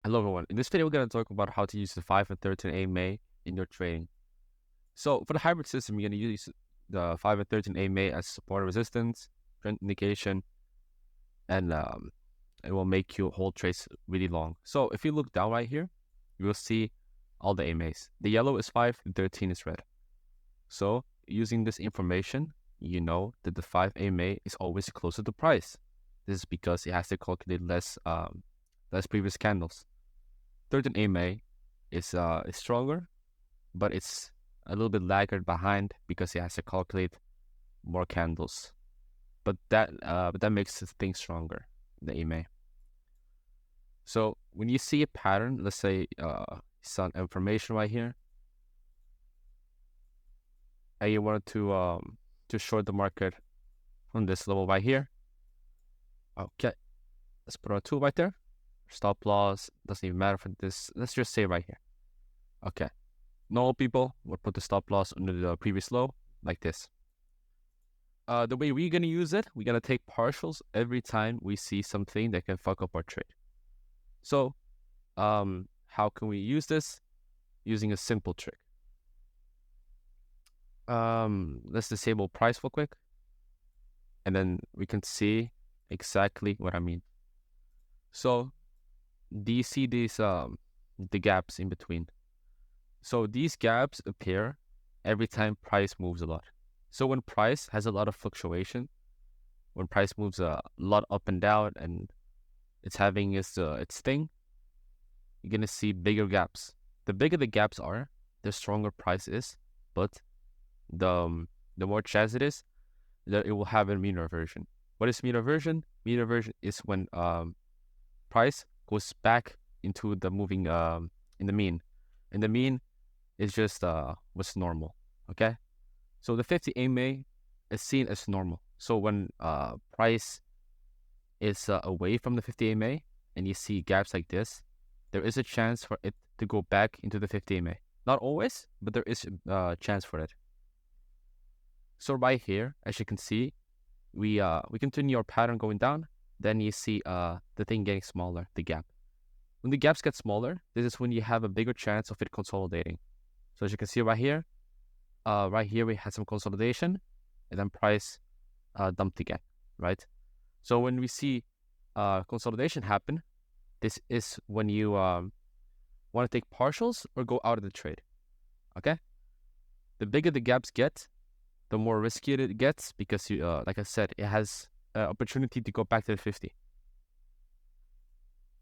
Hello everyone. In this video, we're going to talk about how to use the 5 and 13 AMA in your trading. So for the hybrid system, you're going to use the 5 and 13 AMA as support resistance, trend indication, and it will make you hold trades really long. So if you look down right here, you will see all the AMAs. The yellow is 5, the 13 is red. So using this information, you know that the 5 AMA is always closer to price. This is because it has to calculate less previous candles. 13 AMA is stronger, but it's a little bit laggard behind because it has to calculate more candles. But that makes the thing stronger, the AMA. So when you see a pattern, let's say some information right here, and you wanted to short the market from this level right here. Okay, let's put our tool right there. Stop loss doesn't even matter for this. Let's just say right here. Okay. Normal people would put the stop loss under the previous low like this. The way we're going to use it, we're going to take partials every time we see something that can fuck up our trade. So how can we use this? Using a simple trick. Let's disable price real quick. And then we can see exactly what I mean. So do you see these the gaps in between? So these gaps appear every time price moves a lot. So when price has a lot of fluctuation, when price moves a lot up and down and it's having its thing, you're going to see bigger gaps. The bigger the gaps are, the stronger price is, but the more chance it is that it will have a mean reversion. What is mean reversion? Mean reversion is when price goes back into the moving in the mean. And the mean is just what's normal, okay? So the 50 AMA is seen as normal. So when price is away from the 50 AMA and you see gaps like this, there is a chance for it to go back into the 50 AMA. Not always, but there is a chance for it. So right here, as you can see, we continue our pattern going down. Then you see the thing getting smaller, the gap. When the gaps get smaller, this is when you have a bigger chance of it consolidating. So as you can see right here we had some consolidation, and then price dumped again, right? So when we see consolidation happen, this is when you want to take partials or go out of the trade, okay? The bigger the gaps get, the more risky it gets because, you, like I said, it has opportunity to go back to the 50.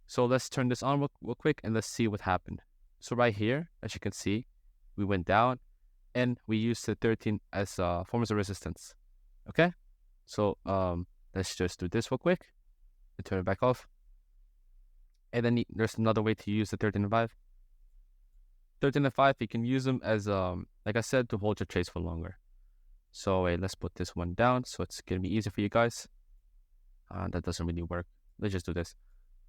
So let's turn this on real quick and let's see what happened. So right here, as you can see, we went down and we used the 13 as a form of resistance. Okay? So let's just do this real quick and turn it back off. And then there's another way to use the 13 and 5. 13 and 5, you can use them as, like I said, to hold your trades for longer. So let's put this one down so it's going to be easy for you guys. That doesn't really work. Let's just do this.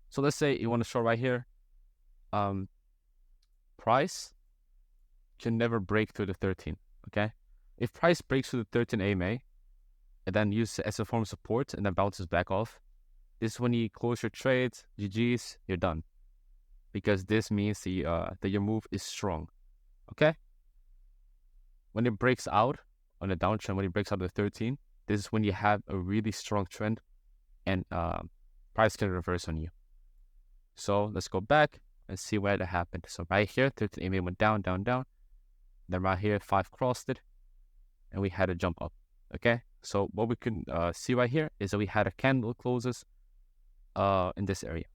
So let's say you want to show right here, price can never break through the 13, okay? If price breaks through the 13 AMA and then use it as a form of support and then bounces back off, this is when you close your trades, GG's, you're done. Because this means that your move is strong, okay? When it breaks out on a downtrend, when it breaks out of the 13, this is when you have a really strong trend and price can reverse on you. So let's go back and see where that happened. So right here, 13 AMA went down, down, down. Then right here, 5 crossed it, and we had a jump up, okay? So what we can see right here is that we had a candle closes in this area,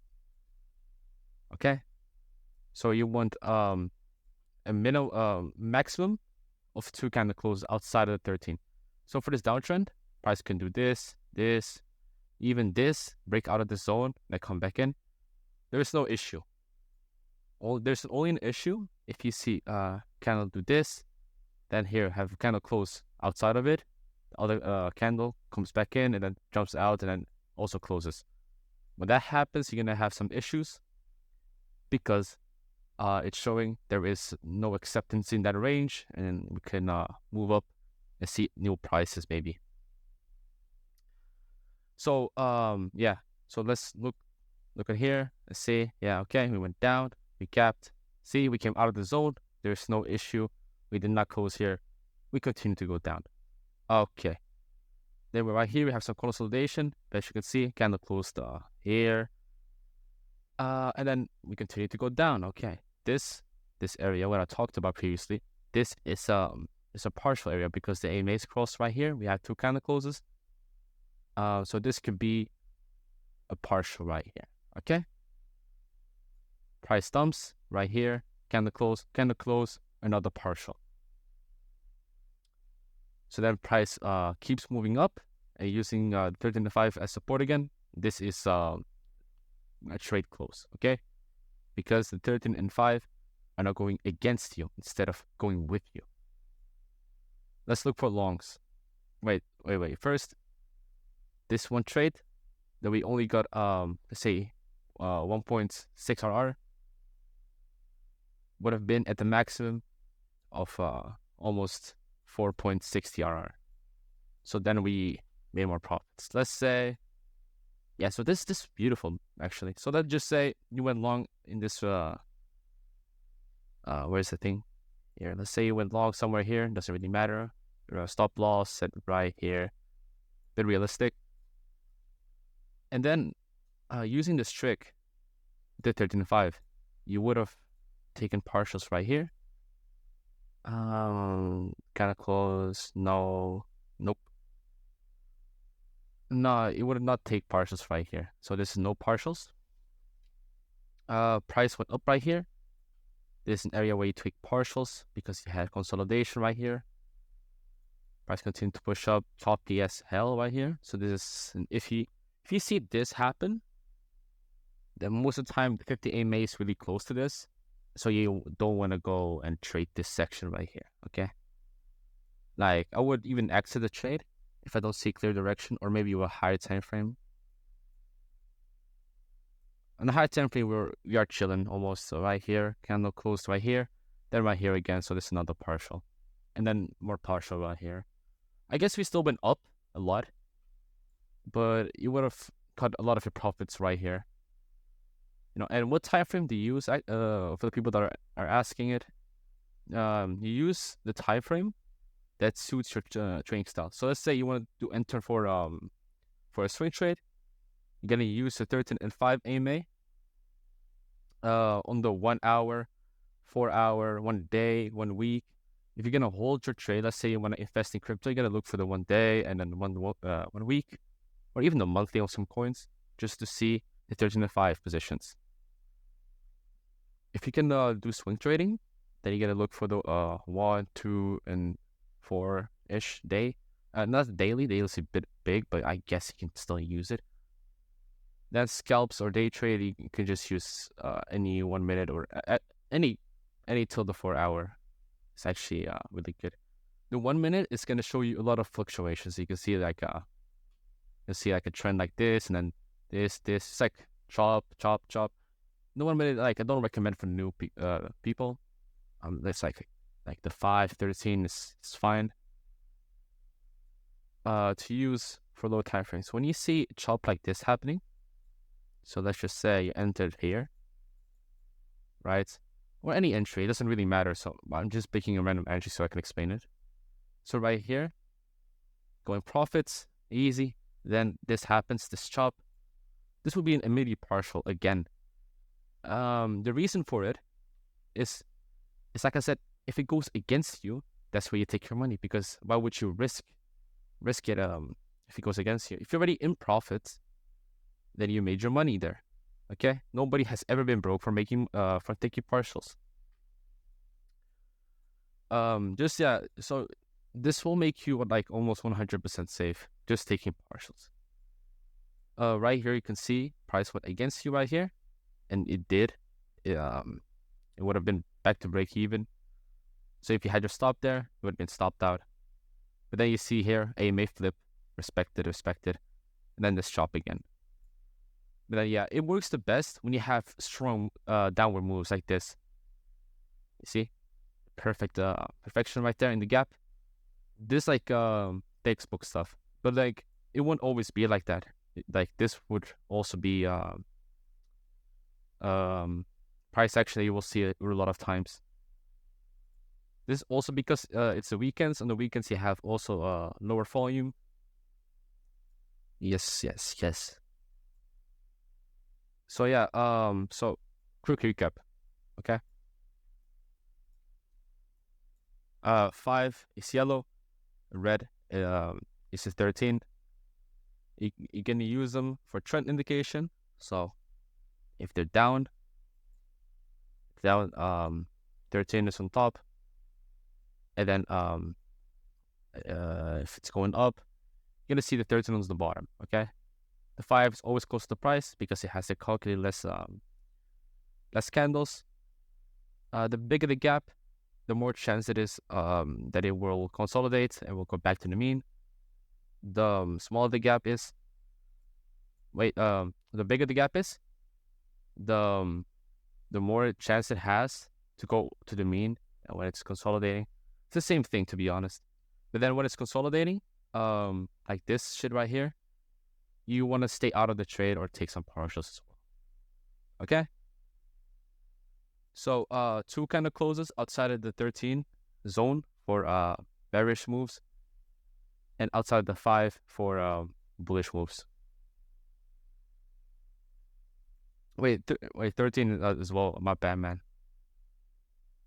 okay? So you want a maximum of 2 candle closes outside of the 13. So for this downtrend, price can do this, this, even this, break out of the zone, and come back in. There is no issue. There's only an issue if you see candle do this, then here have candle close outside of it, the other candle comes back in and then jumps out and then also closes. When that happens, you're gonna have some issues because it's showing there is no acceptance in that range, and we can move up and see new prices maybe. So yeah, so let's look Look at here. Let's see. Yeah, okay. We went down. We gapped. See, we came out of the zone. There's no issue. We did not close here. We continue to go down. Okay. Then right here, we have some consolidation. As you can see, candle closed here. And then we continue to go down. Okay. This area, what I talked about previously, this is a partial area because the AMA is crossed right here. We have two candle closes. So this could be a partial right here. Okay. Price dumps right here. Candle close, another partial. So then price keeps moving up and using 13.5 as support again. This is a trade close, okay? Because the 13 and 5 are now going against you instead of going with you. Let's look for longs. Wait. First, this one trade that we only got, let's say, 1.6 RR would have been at the maximum of almost 4.60 RR. So then we made more profits. Let's say, yeah, so this is beautiful, actually. So let's just say you went long in this, where's the thing? Here, let's say you went long somewhere here. Doesn't really matter. Your stop loss set right here. Bit realistic. And then using this trick, the 13.5, you would have taken partials right here. Kind of close. No. Nope. No, it would not take partials right here. So this is no partials. Price went up right here. This is an area where you take partials because you had consolidation right here. Price continued to push up, choppy as hell right here. So this is an iffy. If you see this happen, then most of the time the 50 AMA is really close to this. So you don't want to go and trade this section right here, okay? Like, I would even exit the trade if I don't see clear direction, or maybe a higher time frame. On the higher time frame, we are chilling almost. So right here, candle closed right here, then right here again. So this is another partial, and then more partial right here. I guess we still went up a lot, but you would have cut a lot of your profits right here. You know, and what time frame do you use? For the people that are asking it, you use the time frame that suits your trading style. So let's say you want to enter for a swing trade. You're gonna use the 13 and 5 AMA on the 1 hour, 4 hour, 1 day, 1 week. If you're gonna hold your trade, let's say you want to invest in crypto, you gotta look for the 1 day and then 1 week, or even the monthly on some coins, just to see the 13 and 5 positions. If you can do swing trading, then you gotta look for the 1, 2, and 4-ish day. Not daily. Daily is a bit big, but I guess you can still use it. Then scalps or day trade, you can just use any 1 minute or any till the 4 hour. It's actually really good. The 1 minute is gonna show you a lot of fluctuations. So you can see like a trend like this, and then this. It's like chop. The 1 minute, like, I don't recommend for new people. That's like the 5-13 is fine to use for low time frames. When you see chop like this happening, so let's just say you entered here, right? Or any entry, it doesn't really matter. So I'm just picking a random entry so I can explain it. So right here, going profits, easy. Then this happens, this chop. This will be an immediate partial again. The reason for it is like I said, if it goes against you, that's where you take your money, because why would you risk it if it goes against you? If you're already in profits, then you made your money there. Okay? Nobody has ever been broke for taking partials. So this will make you like almost 100% safe just taking partials. Right here you can see price went against you right here. And it did. It would have been back to break even. So if you had your stop there, it would have been stopped out. But then you see here, AMA flip, respected, and then this chop again. But then yeah, it works the best when you have strong downward moves like this. You see? Perfection right there in the gap. This like textbook stuff. But like, it won't always be like that. Like, this would also be price action that you will see a lot of times. This is also because it's the weekends. On the weekends, you have also lower volume. Yes. So yeah, so quick recap, okay? 5 is yellow, red is a 13. You're gonna use them for trend indication. So if they're down, 13 is on top, and then if it's going up, you're gonna see the 13 on the bottom, okay? The 5 is always close to the price because it has to calculate less candles. The bigger the gap, the more chance it is that it will consolidate and will go back to the mean. The smaller the gap is, the bigger the gap is, the more chance it has to go to the mean. And when it's consolidating, it's the same thing, to be honest. But then when it's consolidating, like this shit right here, you want to stay out of the trade or take some partials as well. Okay? So 2 kind of closes outside of the 13 zone for bearish moves, and outside the 5 for bullish moves. Wait, 13 as well. My bad, man.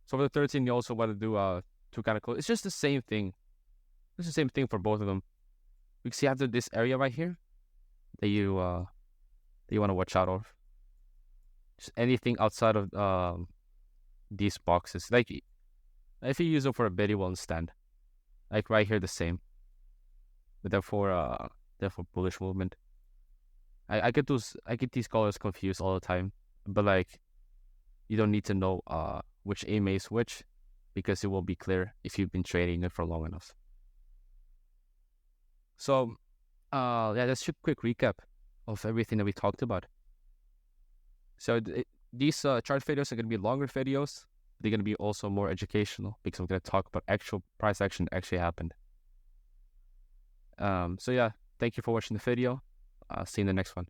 So for the 13, you also want to do 2 kind of close. It's just the same thing. It's the same thing for both of them. You see after this area right here that you want to watch out of. Just anything outside of these boxes. Like if you use them for a biddy, won't stand. Like right here, the same. But therefore bullish movement. I get these colors confused all the time. But like, you don't need to know which AMA is which, because it will be clear if you've been trading it for long enough. So yeah, that's a quick recap of everything that we talked about. So these chart videos are going to be longer videos. They're going to be also more educational because I'm going to talk about actual price action that actually happened. So yeah, thank you for watching the video. See you in the next one.